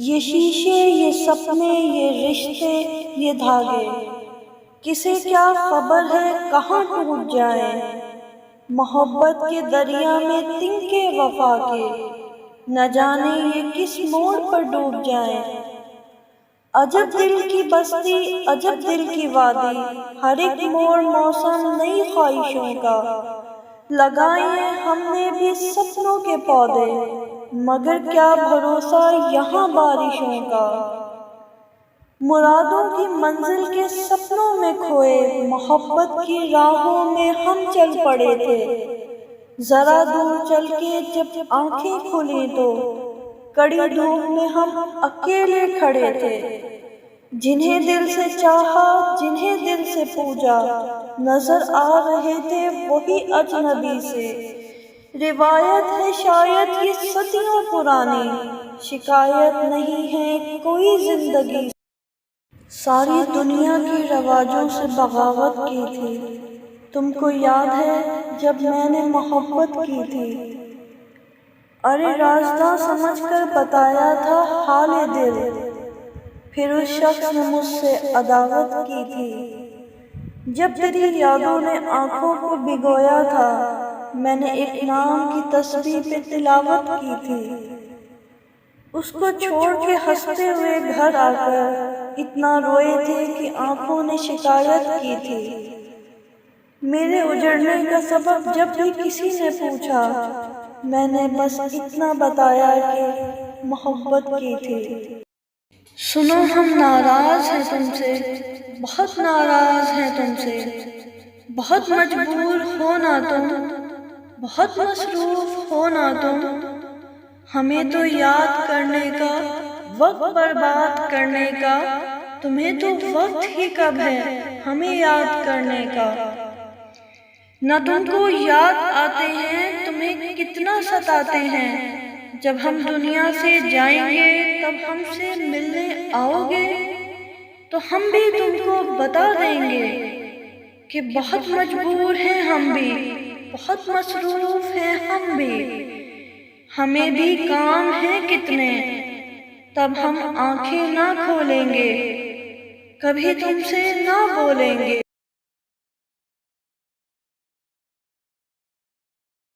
یہ شیشے، یہ سپنے، یہ رشتے، یہ دھاگے، کسے کیا خبر ہے کہاں ٹوٹ جائیں۔ محبت کے دریا میں تنکے وفا کے، نہ جانے یہ کس موڑ پر ڈوب جائیں۔ عجب دل کی بستی، عجب دل کی وادی، ہر ایک موڑ موسم نئی خواہشوں کا۔ لگائے ہیں ہم نے بھی سپنوں کے پودے، مگر کیا بھروسہ یہاں بارشوں کا۔ مرادوں کی منزل کے سپنوں میں کھوئے، محبت کی راہوں میں ہم چل پڑے تھے۔ ذرا دور چل کے جب آنکھیں کھلیں تو کڑی دھوپ میں ہم اکیلے کھڑے تھے۔ جنہیں دل سے چاہا، جنہیں دل سے پوجا، نظر آ رہے تھے وہی اجنبی سے۔ روایت ہے شاید یہ صدیوں پرانی، شکایت نہیں ہے کوئی زندگی سے۔ ساری دنیا کی رواجوں سے بغاوت کی تھی، تم کو یاد ہے جب میں نے محبت کی تھی۔ ارے رازداں سمجھ کر بتایا تھا حال دل، پھر اس شخص نے مجھ سے عداوت کی تھی۔ جب تیری یادوں نے آنکھوں کو بھگویا تھا، میں نے ایک نام کی تسبیح پہ تلاوت کی تھی۔ اس کو چھوڑ کے ہنستے ہوئے گھر آ کر اتنا روئے تھے کہ آنکھوں نے شکایت کی تھی۔ میرے اجڑنے کا سبب جب بھی کسی نے پوچھا، میں نے بس اتنا بتایا کہ محبت کی تھی۔ سنو ہم ناراض ہیں تم سے، بہت ناراض ہیں تم سے، بہت مجبور ہو نہ تم، بہت مصروف ہو نہ تم۔ ہمیں تو یاد کرنے کا، وقت برباد کرنے کا، تمہیں تو وقت ہی کب ہے ہمیں یاد کرنے کا۔ نہ تم کو یاد آتے ہیں تمہیں کتنا ستاتے ہیں، جب ہم دنیا سے جائیں گے تب ہم سے ملنے آؤ گے تو ہم بھی تم کو بتا دیں گے کہ بہت مجبور ہیں ہم بھی، بہت مصروف ہیں ہم بھی، ہمیں بھی کام ہیں کتنے، تب ہم آنکھیں نہ کھولیں گے، کبھی تم سے نہ بولیں گے۔